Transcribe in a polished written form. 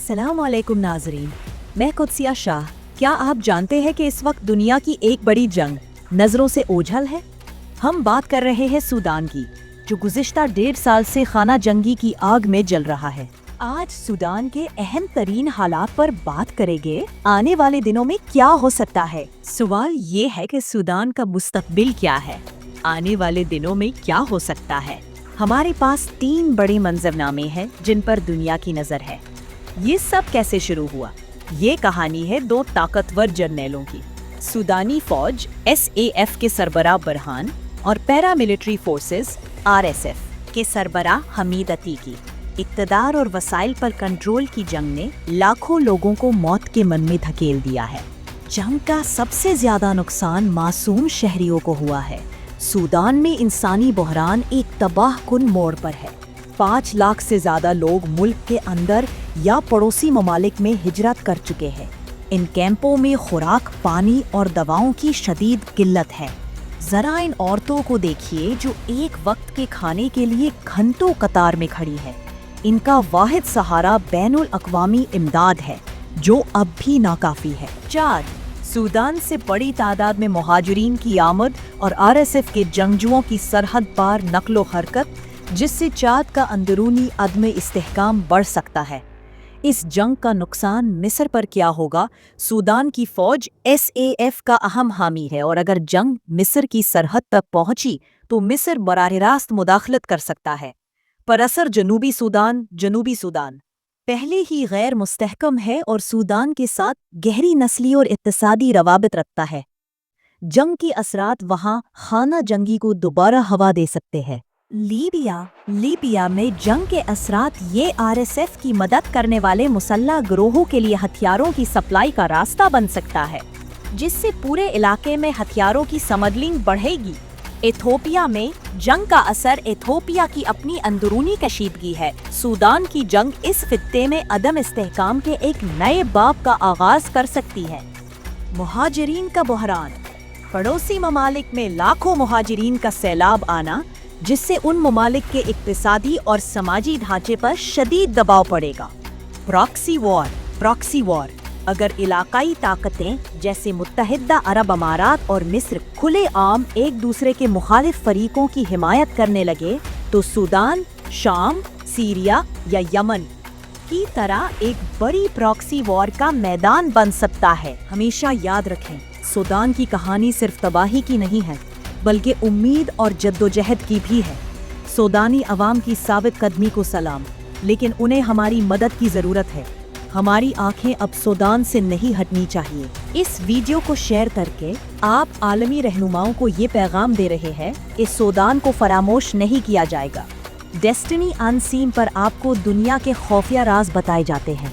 अस्सलाम वालेकुम नाज़रीन, मैं कुदसिया शाह। क्या आप जानते हैं कि इस वक्त दुनिया की एक बड़ी जंग नज़रों से ओझल है? हम बात कर रहे हैं सूडान की, जो गुज़िश्ता 1.5 साल से खाना जंगी की आग में जल रहा है। आज सूडान के अहम तरीन हालात पर बात करेंगे। आने वाले दिनों में क्या हो सकता है? सवाल ये है कि सूडान का मुस्तकबिल क्या है? आने वाले दिनों में क्या हो सकता है? हमारे पास 3 बड़े मंजरनामे हैं जिन पर दुनिया की नज़र है। ये सब कैसे शुरू हुआ? ये कहानी है 2 ताकतवर जर्नैलों की। सूडानी फौज SAF के सरबराह बरहान और पैरामिलिट्री फोर्सेस RSF के सरबराह हमीद अती की। इक़्तिदार और वसाइल पर कंट्रोल की जंग ने लाखों लोगों को मौत के मन में धकेल दिया है। जंग का सबसे ज्यादा नुकसान मासूम शहरियों को हुआ है। सूडान में इंसानी बहरान एक तबाहकुन मोड़ पर है। 5 लाख से ज्यादा लोग मुल्क के अंदर या पड़ोसी ममालिक में हिजरत कर चुके हैं। इन कैंपों में खुराक, पानी और दवाओं की शदीद किल्लत है। जरा इन औरतों को देखिए जो एक वक्त के खाने के लिए घंटों कतार में खड़ी है। इनका वाहिद सहारा बैनुल अक़वामी इमदाद है, जो अब भी नाकाफी है। 4. सूडान से बड़ी तादाद में मुहाजिरीन की आमद और RSF के जंगजुओं की सरहद पार नक्लो हरकत, जिससे चाद का अंदरूनी अदम इस्तेहकाम बढ़ सकता है। इस जंग का नुकसान मिस्र पर क्या होगा? सूडान की फौज SAF का अहम हामी है और अगर जंग मिस्र की सरहद तक पहुंची तो मिस्र बराह रास्त मुदाखलत कर सकता है। पर असर जनूबी सूडान पहले ही गैर मुस्तहकम है और सूडान के साथ गहरी नस्ली और इक्तिसादी रवाबित रखता है। जंग की असरात वहाँ खाना जंगी को दोबारा हवा दे सकते हैं। लीबिया में जंग के असरात ये RSF की मदद करने वाले मुसल्लह गिरोहों के लिए हथियारों की सप्लाई का रास्ता बन सकता है, जिससे पूरे इलाके में हथियारों की स्मगलिंग बढ़ेगी। इथोपिया में जंग का असर इथोपिया की अपनी अंदरूनी कशीदगी है। सूडान की जंग इस खित्ते में अदम इस्तेहकाम के एक नए बाब का आगाज कर सकती है। मुहाजिरीन का बहरान, पड़ोसी ममालिक में लाखों मुहाजिरीन का सैलाब आना, जिससे उन ममालिक के इक्तिसादी और समाजी ढांचे पर शदीद दबाव पड़ेगा। प्रॉक्सी वॉर, अगर इलाकाई ताकतें जैसे मुत्तहिदा अरब अमारात और मिस्र खुले आम एक दूसरे के मुखालिफ फरीकों की हिमायत करने लगे तो सूडान, शाम, सीरिया या यमन की तरह एक बड़ी प्रॉक्सी वॉर का मैदान बन सकता है। हमेशा याद रखें, सूडान की कहानी सिर्फ तबाही की नहीं है, बल्कि उम्मीद और जद्दोजहद की भी है। सूडानी अवाम की साबित कदमी को सलाम, लेकिन उन्हें हमारी मदद की ज़रूरत है। हमारी आंखें अब सूडान से नहीं हटनी चाहिए। इस वीडियो को शेयर करके आप आलमी रहनुमाओं को ये पैगाम दे रहे हैं, इस सूडान को फरामोश नहीं किया जाएगा। डेस्टिनी अनसीन पर आपको दुनिया के खौफिया राज बताए जाते हैं।